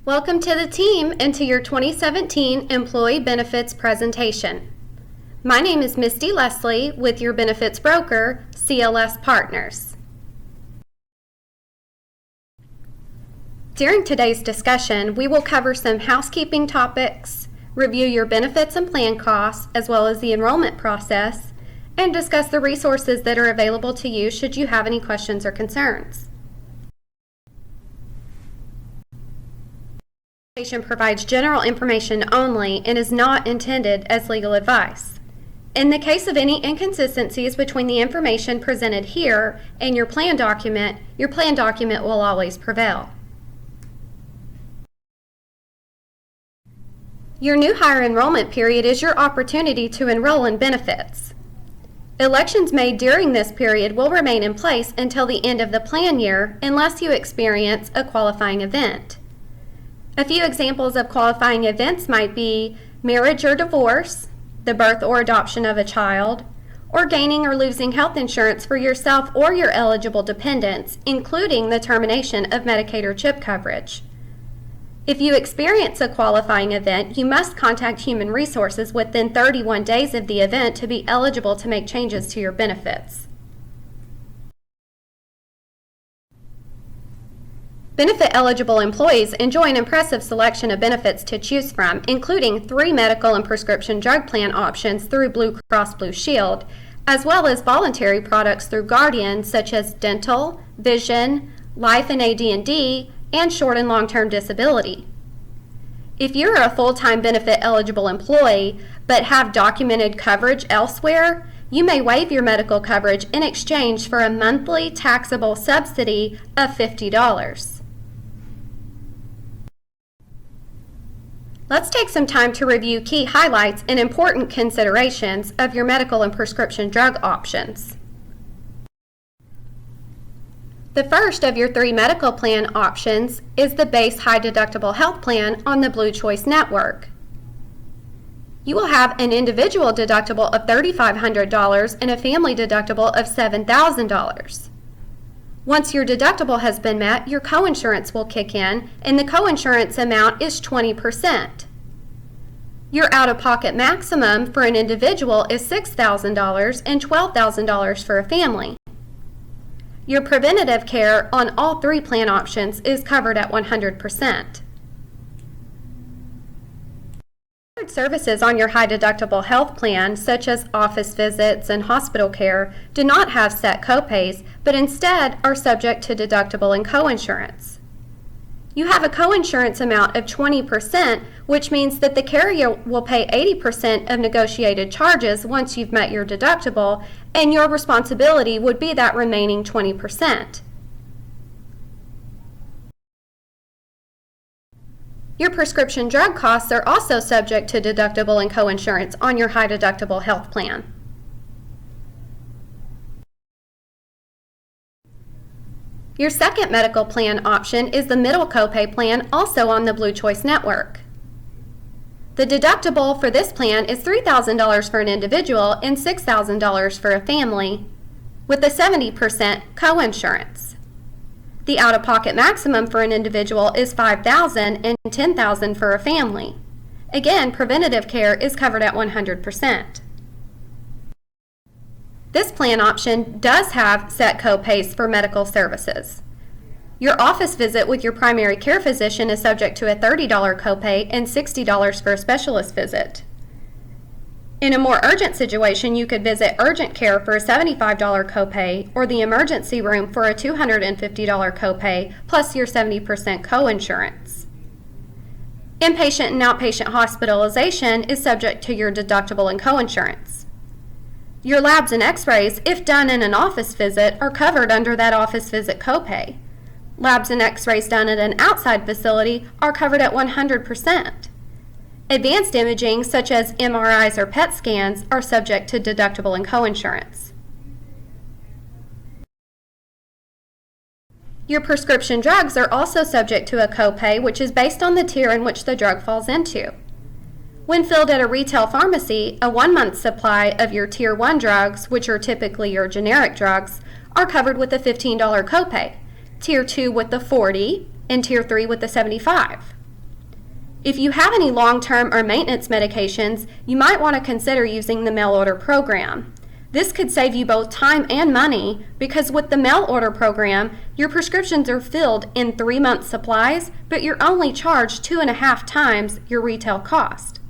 Welcome to the team and to your 2017 Employee Benefits presentation. My name is Misty Leslie with your benefits broker, CLS Partners. During today's discussion, we will cover some housekeeping topics, review your benefits and plan costs, as well as the enrollment process, and discuss the resources that are available to you should you have any questions or concerns. The presentation provides general information only and is not intended as legal advice. In the case of any inconsistencies between the information presented here and your plan document will always prevail. Your new hire enrollment period is your opportunity to enroll in benefits. Elections made during this period will remain in place until the end of the plan year unless you experience a qualifying event. A few examples of qualifying events might be marriage or divorce, the birth or adoption of a child, or gaining or losing health insurance for yourself or your eligible dependents, including the termination of Medicaid or CHIP coverage. If you experience a qualifying event, you must contact Human Resources within 31 days of the event to be eligible to make changes to your benefits. Benefit-eligible employees enjoy an impressive selection of benefits to choose from, including 3 medical and prescription drug plan options through Blue Cross Blue Shield, as well as voluntary products through Guardian, such as dental, vision, life and AD&D, and short and long-term disability. If you're a full-time benefit-eligible employee but have documented coverage elsewhere, you may waive your medical coverage in exchange for a monthly taxable subsidy of $50. Let's take some time to review key highlights and important considerations of your medical and prescription drug options. The first of your 3 medical plan options is the base high deductible health plan on the Blue Choice Network. You will have an individual deductible of $3,500 and a family deductible of $7,000. Once your deductible has been met, your coinsurance will kick in, and the coinsurance amount is 20%. Your out-of-pocket maximum for an individual is $6,000 and $12,000 for a family. Your preventative care on all 3 plan options is covered at 100%. Services on your high deductible health plan, such as office visits and hospital care, do not have set copays, but instead are subject to deductible and coinsurance. You have a coinsurance amount of 20%, which means that the carrier will pay 80% of negotiated charges once you've met your deductible, and your responsibility would be that remaining 20%. Your prescription drug costs are also subject to deductible and coinsurance on your high deductible health plan. Your second medical plan option is the middle copay plan, also on the Blue Choice Network. The deductible for this plan is $3,000 for an individual and $6,000 for a family, with a 70% coinsurance. The out-of-pocket maximum for an individual is $5,000 and $10,000 for a family. Again, preventative care is covered at 100%. This plan option does have set copays for medical services. Your office visit with your primary care physician is subject to a $30 copay and $60 for a specialist visit. In a more urgent situation, you could visit urgent care for a $75 copay or the emergency room for a $250 copay plus your 70% coinsurance. Inpatient and outpatient hospitalization is subject to your deductible and coinsurance. Your labs and x-rays, if done in an office visit, are covered under that office visit copay. Labs and x-rays done at an outside facility are covered at 100%. Advanced imaging, such as MRIs or PET scans, are subject to deductible and coinsurance. Your prescription drugs are also subject to a copay, which is based on the tier in which the drug falls into. When filled at a retail pharmacy, a 1-month supply of your Tier 1 drugs, which are typically your generic drugs, are covered with a $15 copay, Tier 2 with the $40, and Tier 3 with the $75. If you have any long-term or maintenance medications, you might want to consider using the mail order program. This could save you both time and money because with the mail order program, your prescriptions are filled in 3-month supplies, but you're only charged 2.5 times your retail cost.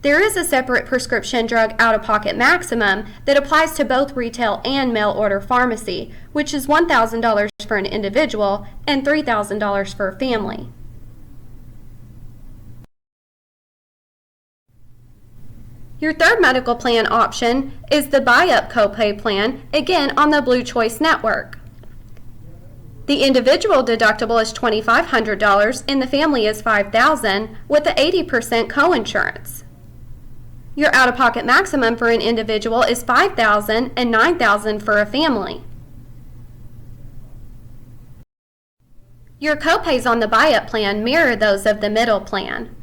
There is a separate prescription drug out-of-pocket maximum that applies to both retail and mail order pharmacy, which is $1,000 for an individual and $3,000 for a family. Your third medical plan option is the buy-up copay plan, again on the Blue Choice network. The individual deductible is $2,500 and the family is $5,000 with the 80% coinsurance. Your out-of-pocket maximum for an individual is $5,000 and $9,000 for a family. Your copays on the buy-up plan mirror those of the middle plan.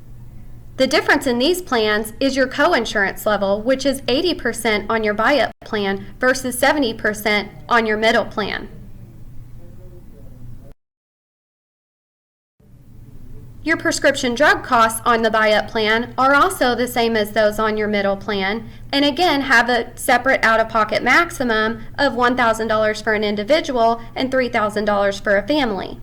The difference in these plans is your coinsurance level, which is 80% on your buy-up plan versus 70% on your middle plan. Your prescription drug costs on the buy-up plan are also the same as those on your middle plan, and again have a separate out-of-pocket maximum of $1,000 for an individual and $3,000 for a family.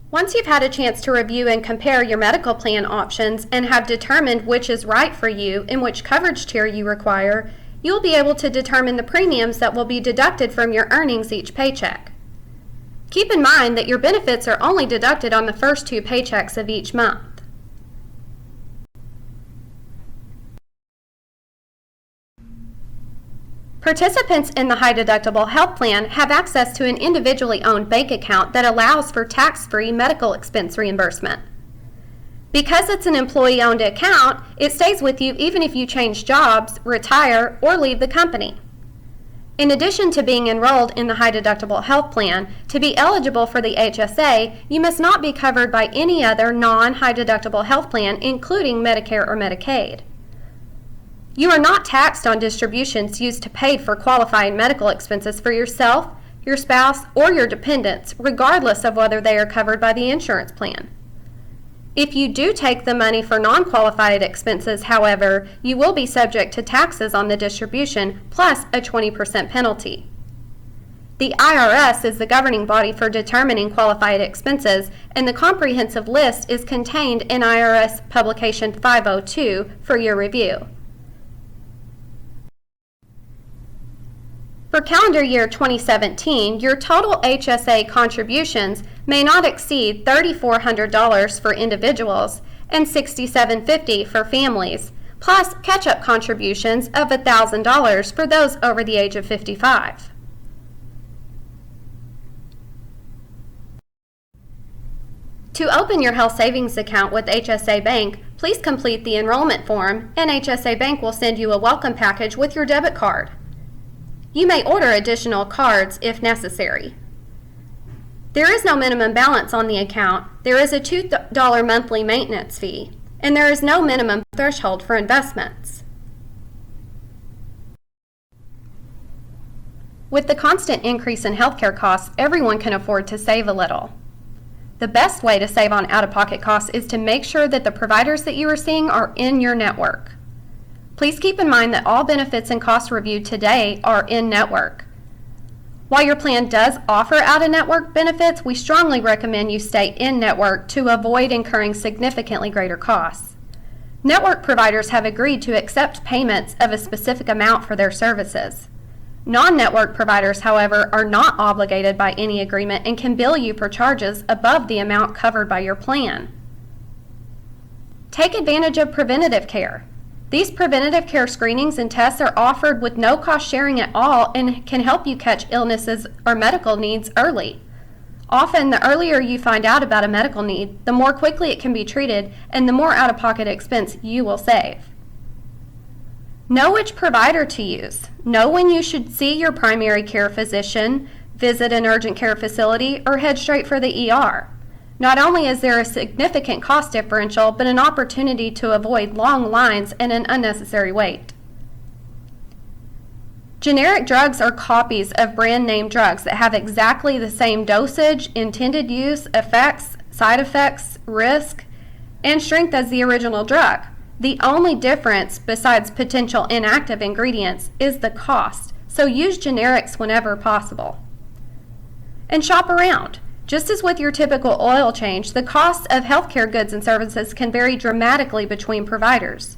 Once you've had a chance to review and compare your medical plan options and have determined which is right for you and which coverage tier you require, you'll be able to determine the premiums that will be deducted from your earnings each paycheck. Keep in mind that your benefits are only deducted on the first 2 paychecks of each month. Participants in the high-deductible health plan have access to an individually owned bank account that allows for tax-free medical expense reimbursement. Because it's an employee-owned account, it stays with you even if you change jobs, retire, or leave the company. In addition to being enrolled in the high-deductible health plan, to be eligible for the HSA, you must not be covered by any other non-high-deductible health plan, including Medicare or Medicaid. You are not taxed on distributions used to pay for qualifying medical expenses for yourself, your spouse, or your dependents, regardless of whether they are covered by the insurance plan. If you do take the money for non-qualified expenses, however, you will be subject to taxes on the distribution plus a 20% penalty. The IRS is the governing body for determining qualified expenses, and the comprehensive list is contained in IRS Publication 502 for your review. For calendar year 2017, your total HSA contributions may not exceed $3,400 for individuals and $6,750 for families, plus catch-up contributions of $1,000 for those over the age of 55. To open your health savings account with HSA Bank, please complete the enrollment form, and HSA Bank will send you a welcome package with your debit card. You may order additional cards if necessary. There is no minimum balance on the account, there is a $2 monthly maintenance fee, and there is no minimum threshold for investments. With the constant increase in healthcare costs, everyone can afford to save a little. The best way to save on out-of-pocket costs is to make sure that the providers that you are seeing are in your network. Please keep in mind that all benefits and costs reviewed today are in-network. While your plan does offer out-of-network benefits, we strongly recommend you stay in-network to avoid incurring significantly greater costs. Network providers have agreed to accept payments of a specific amount for their services. Non-network providers, however, are not obligated by any agreement and can bill you for charges above the amount covered by your plan. Take advantage of preventative care. These preventative care screenings and tests are offered with no cost sharing at all and can help you catch illnesses or medical needs early. Often, the earlier you find out about a medical need, the more quickly it can be treated and the more out-of-pocket expense you will save. Know which provider to use. Know when you should see your primary care physician, visit an urgent care facility, or head straight for the ER. Not only is there a significant cost differential, but an opportunity to avoid long lines and an unnecessary wait. Generic drugs are copies of brand name drugs that have exactly the same dosage, intended use, effects, side effects, risk, and strength as the original drug. The only difference, besides potential inactive ingredients, is the cost, so use generics whenever possible. And shop around. Just as with your typical oil change, the costs of healthcare goods and services can vary dramatically between providers.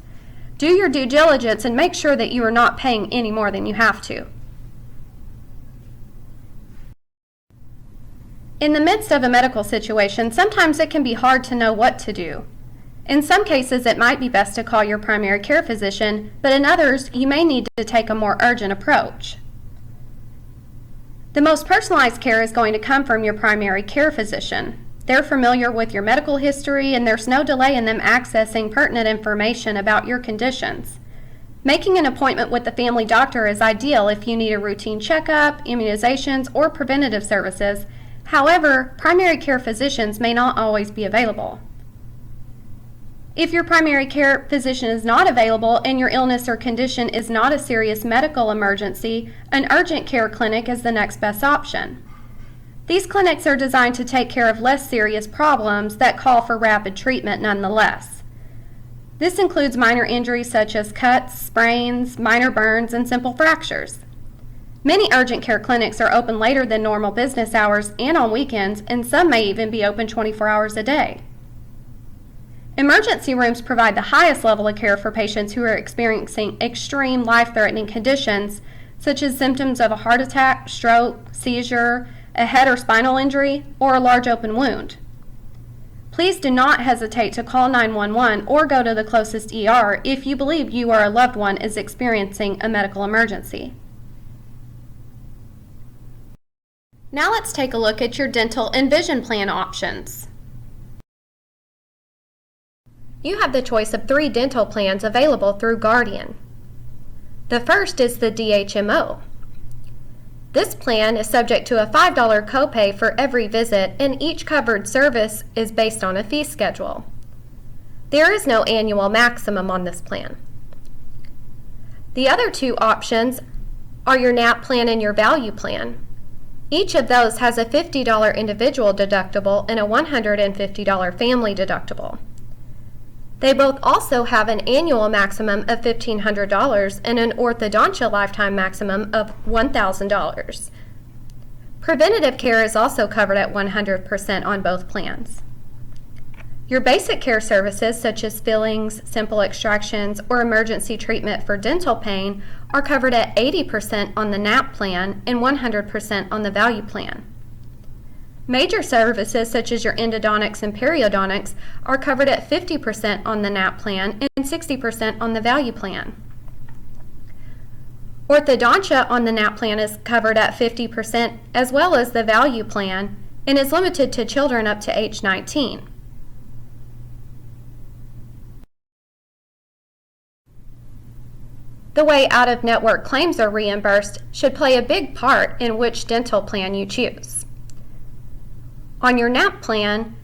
Do your due diligence and make sure that you are not paying any more than you have to. In the midst of a medical situation, sometimes it can be hard to know what to do. In some cases, it might be best to call your primary care physician, but in others, you may need to take a more urgent approach. The most personalized care is going to come from your primary care physician. They're familiar with your medical history, and there's no delay in them accessing pertinent information about your conditions. Making an appointment with the family doctor is ideal if you need a routine checkup, immunizations, or preventative services. However, primary care physicians may not always be available. If your primary care physician is not available and your illness or condition is not a serious medical emergency, an urgent care clinic is the next best option. These clinics are designed to take care of less serious problems that call for rapid treatment nonetheless. This includes minor injuries such as cuts, sprains, minor burns, and simple fractures. Many urgent care clinics are open later than normal business hours and on weekends, and some may even be open 24 hours a day. Emergency rooms provide the highest level of care for patients who are experiencing extreme life-threatening conditions, such as symptoms of a heart attack, stroke, seizure, a head or spinal injury, or a large open wound. Please do not hesitate to call 911 or go to the closest ER if you believe you or a loved one is experiencing a medical emergency. Now let's take a look at your dental and vision plan options. You have the choice of 3 dental plans available through Guardian. The first is the DHMO. This plan is subject to a $5 copay for every visit, and each covered service is based on a fee schedule. There is no annual maximum on this plan. The other 2 options are your NAP plan and your value plan. Each of those has a $50 individual deductible and a $150 family deductible. They both also have an annual maximum of $1,500 and an orthodontia lifetime maximum of $1,000. Preventative care is also covered at 100% on both plans. Your basic care services, such as fillings, simple extractions, or emergency treatment for dental pain, are covered at 80% on the NAP plan and 100% on the value plan. Major services such as your endodontics and periodontics are covered at 50% on the NAP plan and 60% on the value plan. Orthodontia on the NAP plan is covered at 50% as well as the value plan and is limited to children up to age 19. The way out-of-network claims are reimbursed should play a big part in which dental plan you choose. On your NAP plan,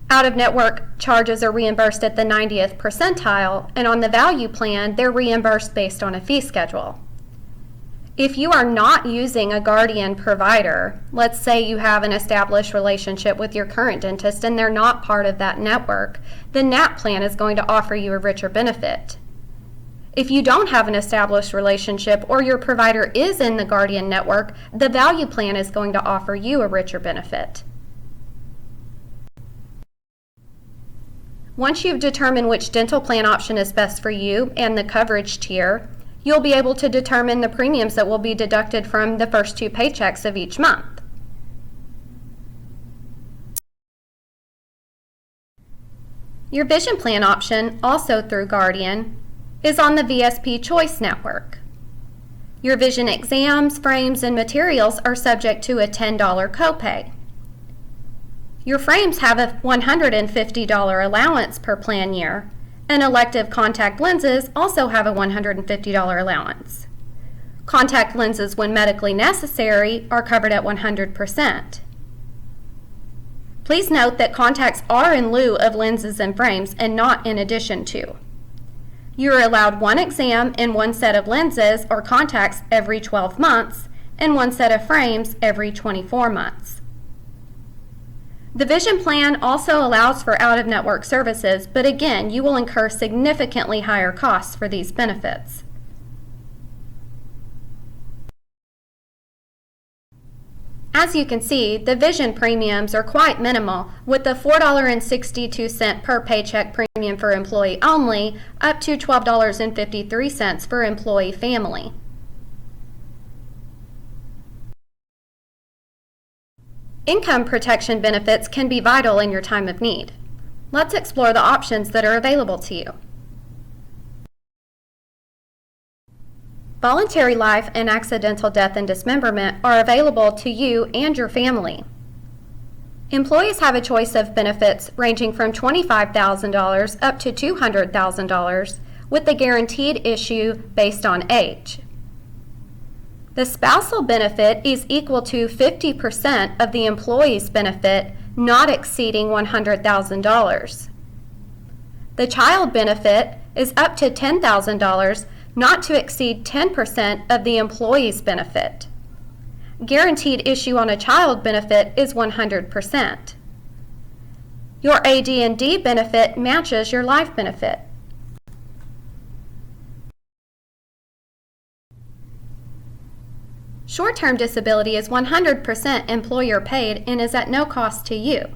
out-of-network charges are reimbursed at the 90th percentile, and on the value plan, they're reimbursed based on a fee schedule. If you are not using a Guardian provider, let's say you have an established relationship with your current dentist and they're not part of that network, the NAP plan is going to offer you a richer benefit. If you don't have an established relationship or your provider is in the Guardian network, the value plan is going to offer you a richer benefit. Once you've determined which dental plan option is best for you and the coverage tier, you'll be able to determine the premiums that will be deducted from the first 2 paychecks of each month. Your vision plan option, also through Guardian, is on the VSP Choice Network. Your vision exams, frames, and materials are subject to a $10 copay. Your frames have a $150 allowance per plan year, and elective contact lenses also have a $150 allowance. Contact lenses, when medically necessary, are covered at 100%. Please note that contacts are in lieu of lenses and frames and not in addition to. You are allowed 1 exam and 1 set of lenses or contacts every 12 months and 1 set of frames every 24 months. The vision plan also allows for out-of-network services, but again, you will incur significantly higher costs for these benefits. As you can see, the vision premiums are quite minimal, with the $4.62 per paycheck premium for employee only up to $12.53 for employee family. Income protection benefits can be vital in your time of need. Let's explore the options that are available to you. Voluntary life and accidental death and dismemberment are available to you and your family. Employees have a choice of benefits ranging from $25,000 up to $200,000 with the guaranteed issue based on age. The spousal benefit is equal to 50% of the employee's benefit, not exceeding $100,000. The child benefit is up to $10,000, not to exceed 10% of the employee's benefit. Guaranteed issue on a child benefit is 100%. Your AD&D benefit matches your life benefit. Short-term disability is 100% employer paid and is at no cost to you.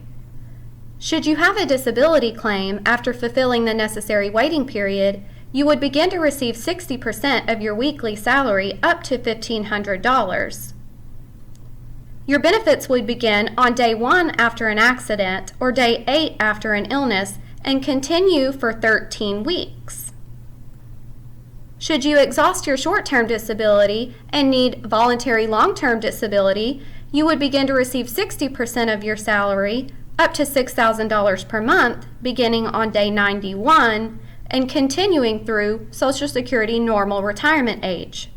Should you have a disability claim after fulfilling the necessary waiting period, you would begin to receive 60% of your weekly salary up to $1,500. Your benefits would begin on day 1 after an accident or day 8 after an illness and continue for 13 weeks. Should you exhaust your short-term disability and need voluntary long-term disability, you would begin to receive 60% of your salary up to $6,000 per month beginning on day 91 and continuing through Social Security normal retirement age.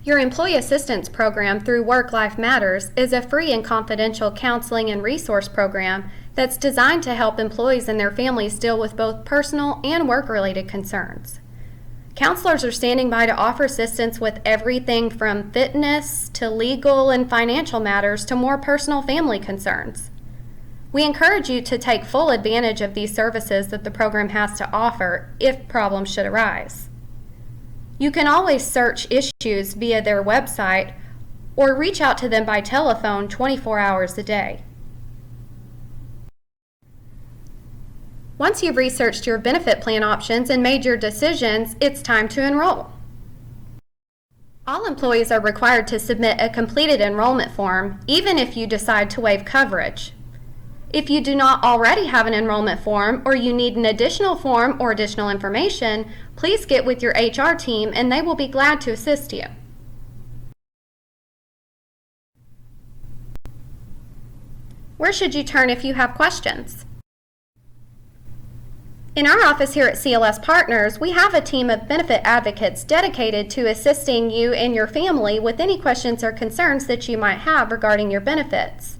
Your Employee Assistance Program through Work Life Matters is a free and confidential counseling and resource program that's designed to help employees and their families deal with both personal and work-related concerns. Counselors are standing by to offer assistance with everything from fitness to legal and financial matters to more personal family concerns. We encourage you to take full advantage of these services that the program has to offer if problems should arise. You can always search issues via their website or reach out to them by telephone 24 hours a day. Once you've researched your benefit plan options and made your decisions, it's time to enroll. All employees are required to submit a completed enrollment form, even if you decide to waive coverage. If you do not already have an enrollment form or you need an additional form or additional information, please get with your HR team and they will be glad to assist you. Where should you turn if you have questions? In our office here at CLS Partners, we have a team of benefit advocates dedicated to assisting you and your family with any questions or concerns that you might have regarding your benefits.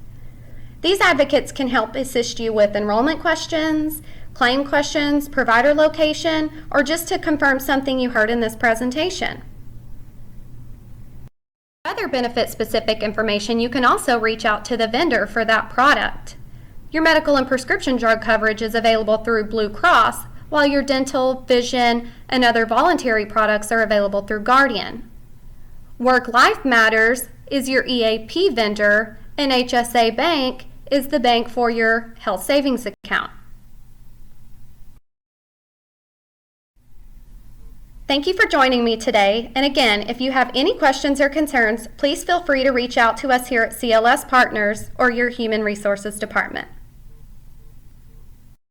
These advocates can help assist you with enrollment questions, claim questions, provider location, or just to confirm something you heard in this presentation. For other benefit-specific information, you can also reach out to the vendor for that product. Your medical and prescription drug coverage is available through Blue Cross, while your dental, vision, and other voluntary products are available through Guardian. Work Life Matters is your EAP vendor, and HSA Bank is the bank for your health savings account. Thank you for joining me today, and again, if you have any questions or concerns, please feel free to reach out to us here at CLS Partners or your Human Resources Department.